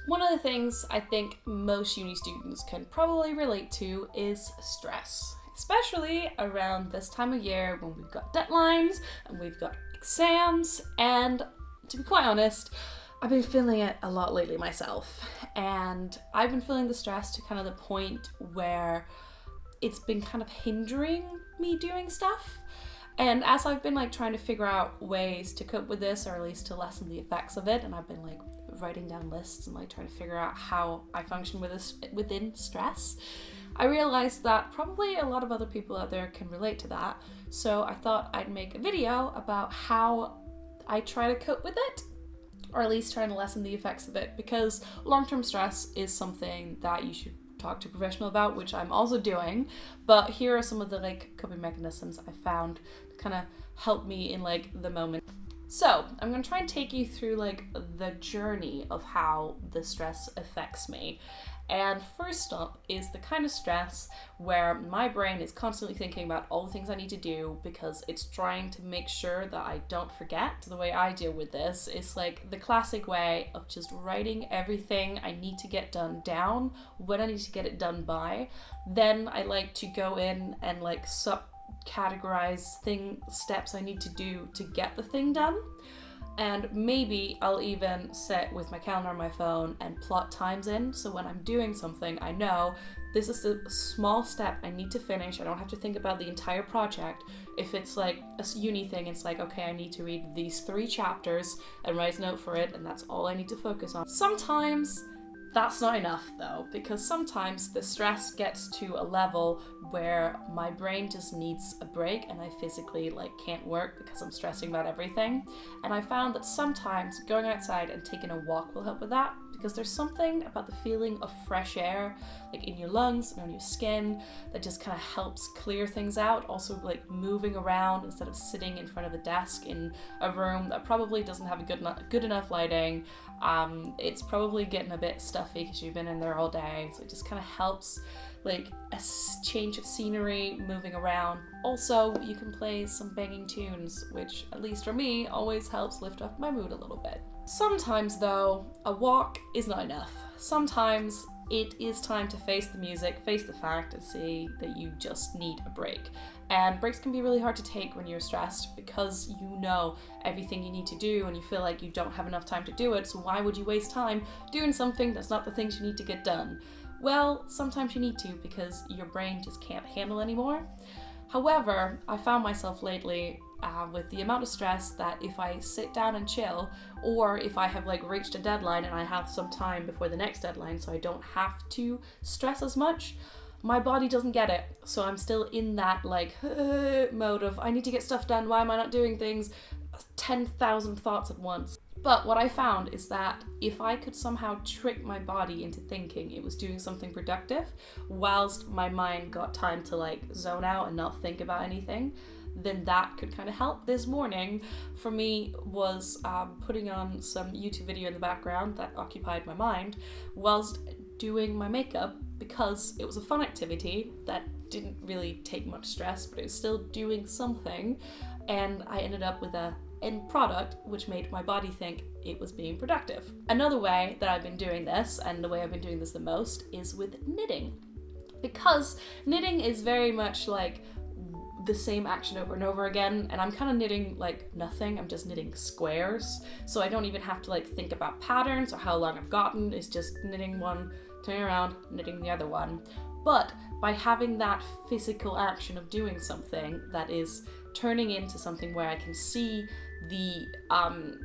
One of the things I think most uni students can probably relate to is stress, especially around this time of year when we've got deadlines and we've got exams, and to be quite honest, I've been feeling it a lot lately myself, and I've been feeling the stress to kind of the point where it's been kind of hindering me doing stuff. And as I've been trying to figure out ways to cope with this, or at least to lessen the effects of it, and I've been writing down lists and trying to figure out how I function with this within stress, I realized that probably a lot of other people out there can relate to that. So I thought I'd make a video about how I try to cope with it, or at least trying to lessen the effects of it, because long-term stress is something that you should talk to a professional about, which I'm also doing. But here are some of the coping mechanisms I found to kind of help me in the moment. So I'm going to try and take you through the journey of how the stress affects me. And first up is the kind of stress where my brain is constantly thinking about all the things I need to do because it's trying to make sure that I don't forget. So the way I deal with this is the classic way of just writing everything I need to get done down, when I need to get it done by. Then I like to go in and categorize steps I need to do to get the thing done. And maybe I'll even sit with my calendar on my phone and plot times in, so when I'm doing something, I know this is a small step I need to finish. I don't have to think about the entire project. If it's a uni thing, it's okay, I need to read these 3 chapters and write a note for it, and that's all I need to focus on. Sometimes that's not enough though, because sometimes the stress gets to a level where my brain just needs a break and I physically can't work because I'm stressing about everything. And I found that sometimes going outside and taking a walk will help with that, because there's something about the feeling of fresh air in your lungs and on your skin that just kind of helps clear things out. Also moving around instead of sitting in front of a desk in a room that probably doesn't have a good enough lighting. It's probably getting a bit stuffy because you've been in there all day, so it just kind of helps a change of scenery, moving around. Also, you can play some banging tunes, which at least for me always helps lift up my mood a little bit. Sometimes though, a walk is not enough. Sometimes it is time to face the music, face the fact, and see that you just need a break. And breaks can be really hard to take when you're stressed, because you know everything you need to do and you feel like you don't have enough time to do it, so why would you waste time doing something that's not the things you need to get done? Well, sometimes you need to, because your brain just can't handle anymore. However, I found myself lately with the amount of stress that if I sit down and chill, or if I have reached a deadline and I have some time before the next deadline so I don't have to stress as much, my body doesn't get it. So I'm still in that mode of I need to get stuff done, why am I not doing things? 10,000 thoughts at once. But what I found is that if I could somehow trick my body into thinking it was doing something productive, whilst my mind got time to zone out and not think about anything, then that could kind of help. This morning for me was putting on some YouTube video in the background that occupied my mind whilst doing my makeup, because it was a fun activity that didn't really take much stress, but it was still doing something, and I ended up with a end product which made my body think it was being productive. Another way that I've been doing this, and the way I've been doing this the most, is with knitting, because knitting is very much the same action over and over again, and I'm kind of knitting nothing. I'm just knitting squares, so I don't even have to think about patterns or how long I've gotten. It's just knitting one, turning around, knitting the other one. But by having that physical action of doing something that is turning into something where I can see the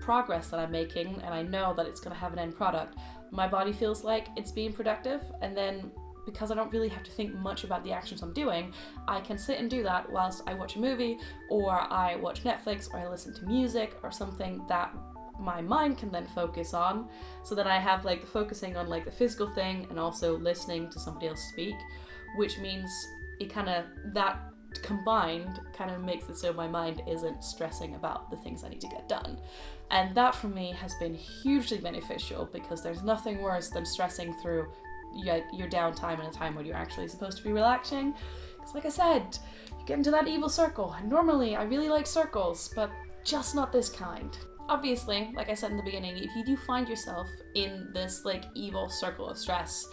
progress that I'm making, and I know that it's going to have an end product, my body feels like it's being productive. And then because I don't really have to think much about the actions I'm doing, I can sit and do that whilst I watch a movie, or I watch Netflix, or I listen to music or something that my mind can then focus on, so that I have the focusing on the physical thing and also listening to somebody else speak, which means it that combined makes it so my mind isn't stressing about the things I need to get done. And that for me has been hugely beneficial, because there's nothing worse than stressing through your downtime in a time when you're actually supposed to be relaxing. Because like I said, you get into that evil circle, and normally I really like circles, but just not this kind. obviously, like I said in the beginning, if you do find yourself in this like evil circle of stress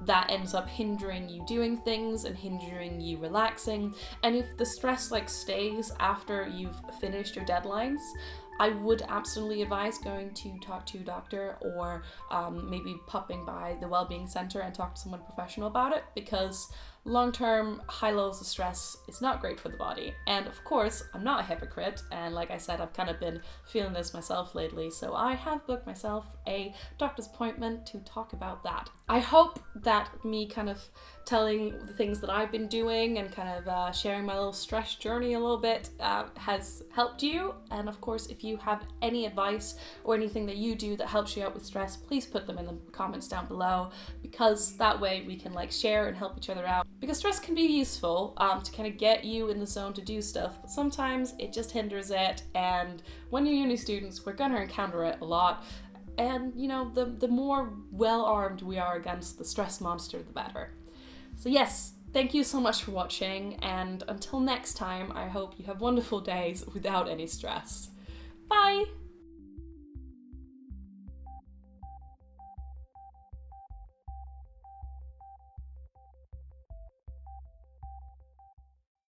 that ends up hindering you doing things and hindering you relaxing, and if the stress like stays after you've finished your deadlines, I would absolutely advise going to talk to a doctor, or maybe popping by the wellbeing center and talk to someone professional about it, because long-term high levels of stress is not great for the body. And of course, I'm not a hypocrite, and like I said, I've kind of been feeling this myself lately, so I have booked myself a doctor's appointment to talk about that. I hope that me kind of telling the things that I've been doing and kind of sharing my little stress journey a little bit has helped you. And of course, if you have any advice or anything that you do that helps you out with stress, please put them in the comments down below, because that way we can like share and help each other out. Because stress can be useful to kind of get you in the zone to do stuff, but sometimes it just hinders it, and when you're uni students, we're gonna encounter it a lot. And you know, the more well-armed we are against the stress monster, the better. So yes, thank you so much for watching, and until next time, I hope you have wonderful days without any stress. Bye!